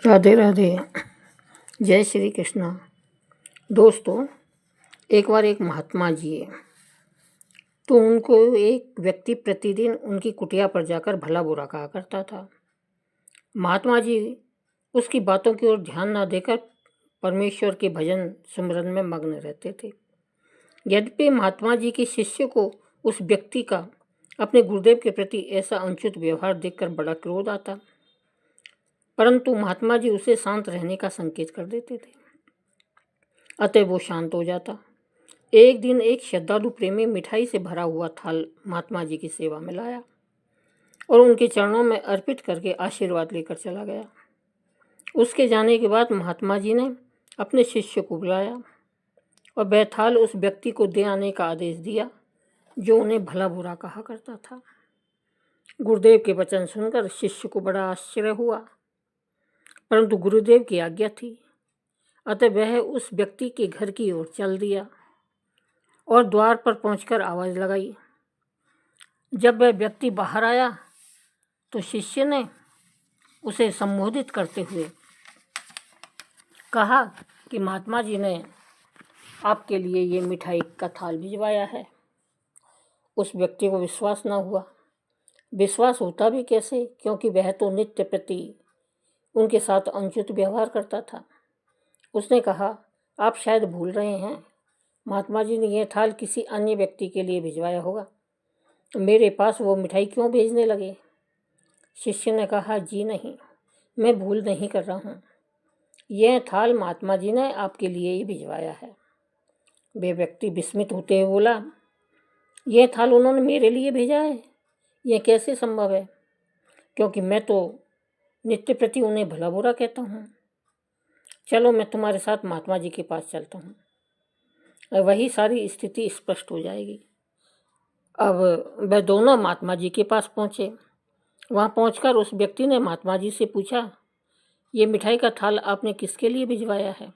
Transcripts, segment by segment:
राधे राधे। जय श्री कृष्णा। दोस्तों, एक बार एक महात्मा जी है, तो उनको एक व्यक्ति प्रतिदिन उनकी कुटिया पर जाकर भला बुरा कहा करता था। महात्मा जी उसकी बातों की ओर ध्यान न देकर परमेश्वर के भजन सुमरन में मग्न रहते थे। यद्यपि महात्मा जी के शिष्य को उस व्यक्ति का अपने गुरुदेव के प्रति ऐसा अनुचित व्यवहार देखकर बड़ा क्रोध आता, परंतु महात्मा जी उसे शांत रहने का संकेत कर देते थे। अतः वो शांत हो जाता। एक दिन एक श्रद्धालु प्रेमी मिठाई से भरा हुआ थाल महात्मा जी की सेवा में लाया और उनके चरणों में अर्पित करके आशीर्वाद लेकर चला गया। उसके जाने के बाद महात्मा जी ने अपने शिष्य को बुलाया और वह थाल उस व्यक्ति को दे आने का आदेश दिया जो उन्हें भला बुरा कहा करता था। गुरुदेव के वचन सुनकर शिष्य को बड़ा आश्चर्य हुआ, परंतु गुरुदेव की आज्ञा थी, अतः वह उस व्यक्ति के घर की ओर चल दिया और द्वार पर पहुंचकर आवाज़ लगाई। जब वह व्यक्ति बाहर आया तो शिष्य ने उसे संबोधित करते हुए कहा कि महात्मा जी ने आपके लिए ये मिठाई का थाल भिजवाया है। उस व्यक्ति को विश्वास न हुआ। विश्वास होता भी कैसे, क्योंकि वह तो नित्य प्रति उनके साथ अनुचित व्यवहार करता था। उसने कहा, आप शायद भूल रहे हैं, महात्मा जी ने यह थाल किसी अन्य व्यक्ति के लिए भिजवाया होगा। मेरे पास वो मिठाई क्यों भेजने लगे? शिष्य ने कहा, जी नहीं, मैं भूल नहीं कर रहा हूँ। यह थाल महात्मा जी ने आपके लिए ही भिजवाया है। वे व्यक्ति विस्मित होते हुए बोला, यह थाल उन्होंने मेरे लिए भेजा है? यह कैसे संभव है, क्योंकि मैं तो नित्य प्रति उन्हें भला बुरा कहता हूँ। चलो, मैं तुम्हारे साथ महात्मा जी के पास चलता हूँ, वही सारी स्थिति स्पष्ट हो जाएगी। अब वह दोनों महात्मा जी के पास पहुँचे। वहाँ पहुँचकर उस व्यक्ति ने महात्मा जी से पूछा, ये मिठाई का थाल आपने किसके लिए भिजवाया है?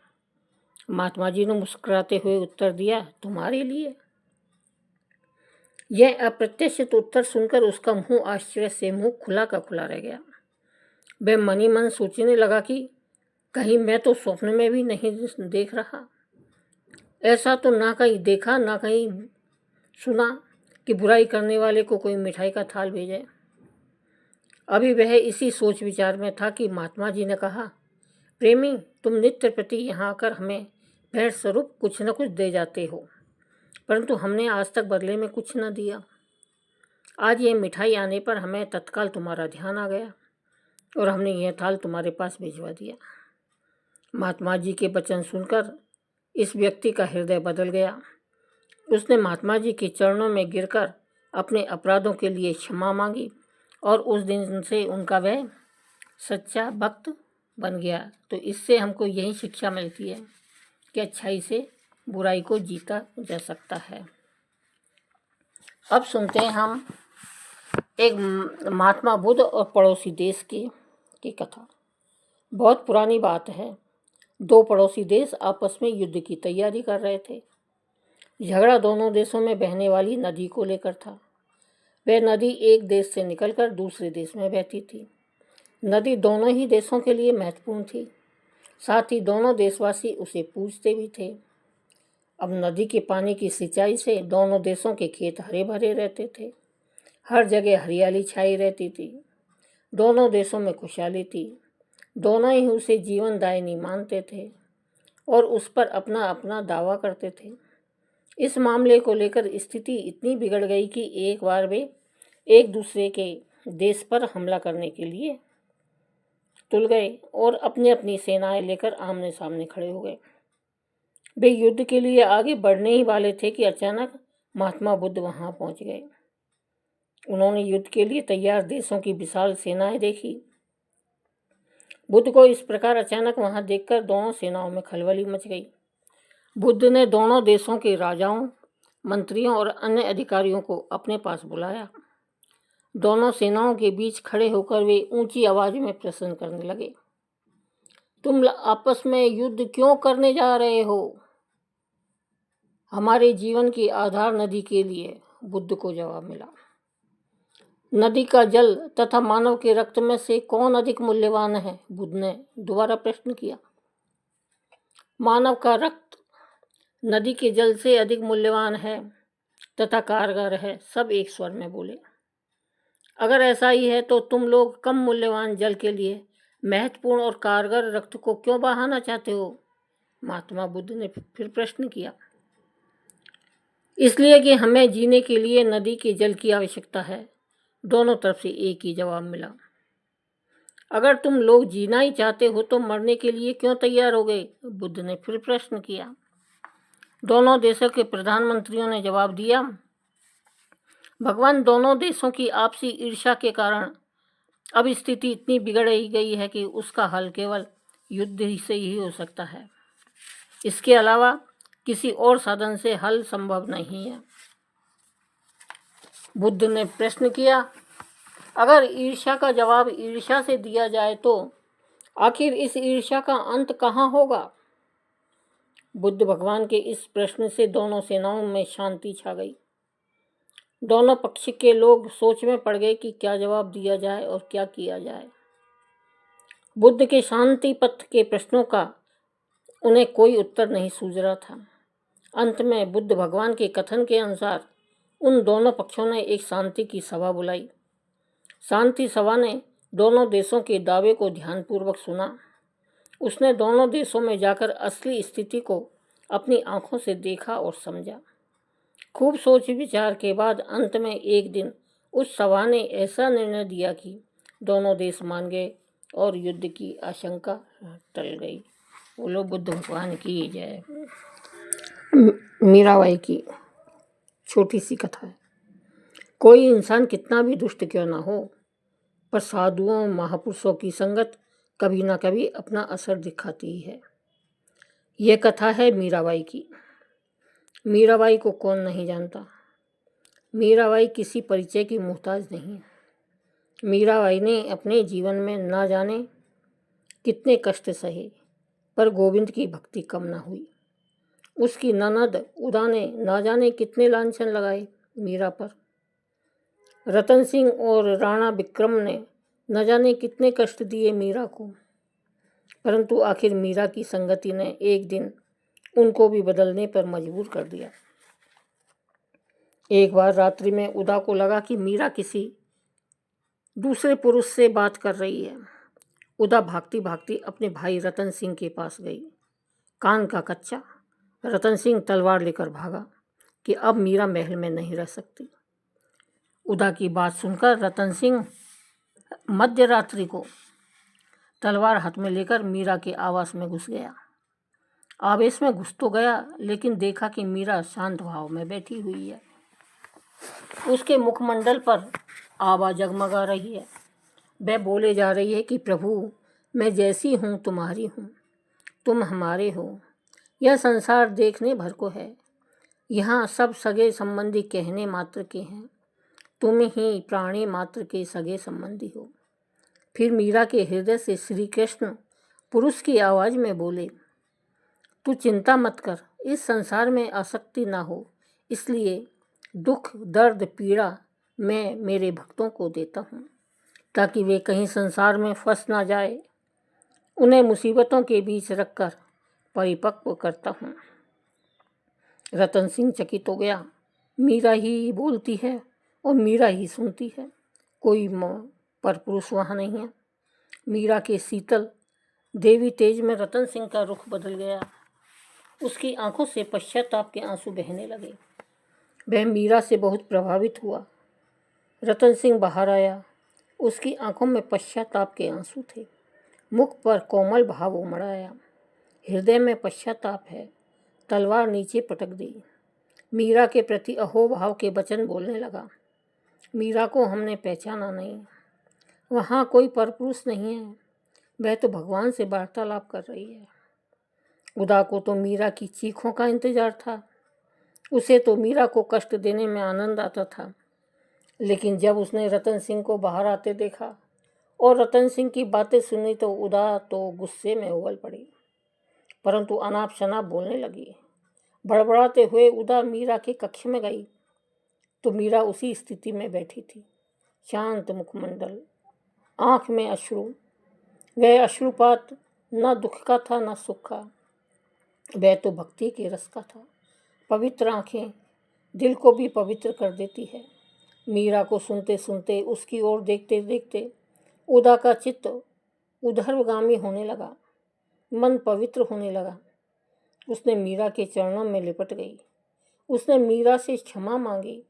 महात्मा जी ने मुस्कुराते हुए उत्तर दिया, तुम्हारे लिए। यह अप्रत्याशित उत्तर सुनकर उसका मुंह आश्चर्य से मुंह खुला का खुला रह गया। वह मन ही मन सोचने लगा कि कहीं मैं तो स्वप्न में भी नहीं देख रहा। ऐसा तो ना कहीं देखा ना कहीं सुना कि बुराई करने वाले को कोई मिठाई का थाल भेजे। अभी वह इसी सोच विचार में था कि महात्मा जी ने कहा, प्रेमी, तुम नित्य प्रति यहाँ आकर हमें भेंट स्वरूप कुछ न कुछ दे जाते हो, परंतु हमने आज तक बदले में कुछ न दिया। आज ये मिठाई आने पर हमें तत्काल तुम्हारा ध्यान आ गया और हमने यह थाल तुम्हारे पास भिजवा दिया। महात्मा जी के वचन सुनकर इस व्यक्ति का हृदय बदल गया। उसने महात्मा जी के चरणों में गिरकर अपने अपराधों के लिए क्षमा मांगी और उस दिन से उनका वह सच्चा भक्त बन गया। तो इससे हमको यही शिक्षा मिलती है कि अच्छाई से बुराई को जीता जा सकता है। अब सुनते हैं हम एक महात्मा बुद्ध और पड़ोसी देश की कथा। बहुत पुरानी बात है। दो पड़ोसी देश आपस में युद्ध की तैयारी कर रहे थे। झगड़ा दोनों देशों में बहने वाली नदी को लेकर था। वह नदी एक देश से निकलकर दूसरे देश में बहती थी। नदी दोनों ही देशों के लिए महत्वपूर्ण थी, साथ ही दोनों देशवासी उसे पूजते भी थे। अब नदी के पानी की सिंचाई से दोनों देशों के खेत हरे भरे रहते थे। हर जगह हरियाली छाई रहती थी। दोनों देशों में खुशहाली थी। दोनों ही उसे जीवनदायिनी मानते थे और उस पर अपना अपना दावा करते थे। इस मामले को लेकर स्थिति इतनी बिगड़ गई कि एक बार वे एक दूसरे के देश पर हमला करने के लिए तुल गए और अपनी अपनी सेनाएं लेकर आमने सामने खड़े हो गए। वे युद्ध के लिए आगे बढ़ने ही वाले थे कि अचानक महात्मा बुद्ध वहां पहुंच गए। उन्होंने युद्ध के लिए तैयार देशों की विशाल सेनाएं देखी। बुद्ध को इस प्रकार अचानक वहां देखकर दोनों सेनाओं में खलबली मच गई। बुद्ध ने दोनों देशों के राजाओं, मंत्रियों और अन्य अधिकारियों को अपने पास बुलाया। दोनों सेनाओं के बीच खड़े होकर वे ऊंची आवाज में प्रश्न करने लगे, तुम आपस में युद्ध क्यों करने जा रहे हो? हमारे जीवन की आधार नदी के लिए, बुद्ध को जवाब मिला। नदी का जल तथा मानव के रक्त में से कौन अधिक मूल्यवान है? बुद्ध ने दोबारा प्रश्न किया। मानव का रक्त नदी के जल से अधिक मूल्यवान है तथा कारगर है, सब एक स्वर में बोले। अगर ऐसा ही है तो तुम लोग कम मूल्यवान जल के लिए महत्वपूर्ण और कारगर रक्त को क्यों बहाना चाहते हो? महात्मा बुद्ध ने फिर प्रश्न किया। इसलिए कि हमें जीने के लिए नदी के जल की आवश्यकता है। दोनों तरफ से एक ही जवाब मिला। अगर तुम लोग जीना ही चाहते हो तो मरने के लिए क्यों तैयार हो गए? बुद्ध ने फिर प्रश्न किया। दोनों देशों के प्रधानमंत्रियों ने जवाब दिया, भगवान, दोनों देशों की आपसी ईर्ष्या के कारण अब स्थिति इतनी बिगड़ ही गई है कि उसका हल केवल युद्ध ही से ही हो सकता है। इसके अलावा किसी और साधन से हल संभव नहीं है। बुद्ध ने प्रश्न किया, अगर ईर्ष्या का जवाब ईर्ष्या से दिया जाए तो आखिर इस ईर्ष्या का अंत कहाँ होगा? बुद्ध भगवान के इस प्रश्न से दोनों सेनाओं में शांति छा गई। दोनों पक्ष के लोग सोच में पड़ गए कि क्या जवाब दिया जाए और क्या किया जाए। बुद्ध के शांति पथ के प्रश्नों का उन्हें कोई उत्तर नहीं सूझ रहा था। अंत में बुद्ध भगवान के कथन के अनुसार उन दोनों पक्षों ने एक शांति की सभा बुलाई। शांति सभा ने दोनों देशों के दावे को ध्यानपूर्वक सुना। उसने दोनों देशों में जाकर असली स्थिति को अपनी आंखों से देखा और समझा। खूब सोच विचार के बाद अंत में एक दिन उस सभा ने ऐसा निर्णय दिया कि दोनों देश मान गए और युद्ध की आशंका टल गई। बोलो बुद्ध भगवान की जय। मीराबाई की छोटी सी कथा है। कोई इंसान कितना भी दुष्ट क्यों ना हो, पर साधुओं महापुरुषों की संगत कभी ना कभी अपना असर दिखाती है। यह कथा है मीराबाई की। मीराबाई को कौन नहीं जानता? मीराबाई किसी परिचय की मोहताज नहीं। मीराबाई ने अपने जीवन में ना जाने कितने कष्ट सहे, पर गोविंद की भक्ति कम ना हुई। उसकी ननद उदा ने ना जाने कितने लांछन लगाए मीरा पर। रतन सिंह और राणा विक्रम ने न जाने कितने कष्ट दिए मीरा को, परंतु आखिर मीरा की संगति ने एक दिन उनको भी बदलने पर मजबूर कर दिया। एक बार रात्रि में उदा को लगा कि मीरा किसी दूसरे पुरुष से बात कर रही है। उदा भागती भागती अपने भाई रतन सिंह के पास गई। कान का कच्चा रतन सिंह तलवार लेकर भागा कि अब मीरा महल में नहीं रह सकती। उदा की बात सुनकर रतन सिंह मध्य रात्रि को तलवार हाथ में लेकर मीरा के आवास में घुस गया। आवेश में घुस तो गया, लेकिन देखा कि मीरा शांत भाव में बैठी हुई है। उसके मुखमंडल पर आभा जगमगा रही है। वह बोले जा रही है कि प्रभु, मैं जैसी हूँ तुम्हारी हूँ, तुम हमारे हो। यह संसार देखने भर को है। यहाँ सब सगे संबंधी कहने मात्र के हैं। तुम ही प्राणी मात्र के सगे संबंधी हो। फिर मीरा के हृदय से श्री कृष्ण पुरुष की आवाज में बोले, तू चिंता मत कर, इस संसार में आसक्ति ना हो, इसलिए दुख दर्द पीड़ा मैं मेरे भक्तों को देता हूँ, ताकि वे कहीं संसार में फंस ना जाए। उन्हें मुसीबतों के बीच रखकर परिपक्व करता हूँ। रतन सिंह चकित हो गया। मीरा ही बोलती है और मीरा ही सुनती है, कोई परपुरुष वहाँ नहीं है। मीरा के शीतल देवी तेज में रतन सिंह का रुख बदल गया। उसकी आंखों से पश्चाताप के आंसू बहने लगे। वह मीरा से बहुत प्रभावित हुआ। रतन सिंह बाहर आया। उसकी आंखों में पश्चाताप के आंसू थे। मुख पर कोमल भाव उमड़ आया। हृदय में पश्चाताप है। तलवार नीचे पटक दी। मीरा के प्रति अहोभाव के वचन बोलने लगा। मीरा को हमने पहचाना नहीं। वहाँ कोई परपुरुष नहीं है। वह तो भगवान से वार्तालाप कर रही है। उदा को तो मीरा की चीखों का इंतजार था। उसे तो मीरा को कष्ट देने में आनंद आता था। लेकिन जब उसने रतन सिंह को बाहर आते देखा और रतन सिंह की बातें सुनी तो उदा तो गुस्से में उबल पड़ी, परंतु अनाप शनाप बोलने लगी। बड़बड़ाते हुए उदा मीरा के कक्ष में गई तो मीरा उसी स्थिति में बैठी थी। शांत मुखमंडल, आँख में अश्रु। वह अश्रुपात न दुख का था न सुख का, वह तो भक्ति के रस का था। पवित्र आँखें दिल को भी पवित्र कर देती है। मीरा को सुनते सुनते, उसकी ओर देखते देखते उदा का चित्त उधर्वगामी होने लगा, मन पवित्र होने लगा। उसने मीरा के चरणों में लिपट गई। उसने मीरा से क्षमा मांगी।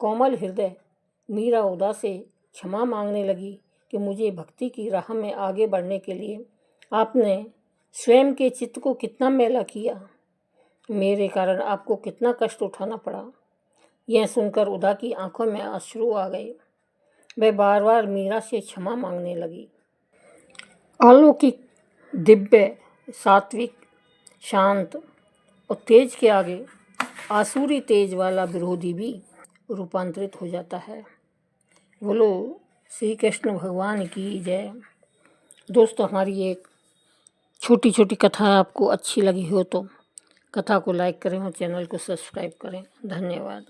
कोमल हृदय मीरा उदा से क्षमा मांगने लगी कि मुझे भक्ति की राह में आगे बढ़ने के लिए आपने स्वयं के चित्त को कितना मैला किया, मेरे कारण आपको कितना कष्ट उठाना पड़ा। यह सुनकर उदा की आंखों में अश्रु आ गए। वह बार बार मीरा से क्षमा मांगने लगी। अलौकिक, दिव्य, सात्विक, शांत और तेज के आगे आसुरी तेज वाला विरोधी भी रूपांतरित हो जाता है। बोलो श्री कृष्ण भगवान की जय। दोस्तों, हमारी एक छोटी छोटी कथा आपको अच्छी लगी हो तो कथा को लाइक करें और चैनल को सब्सक्राइब करें। धन्यवाद।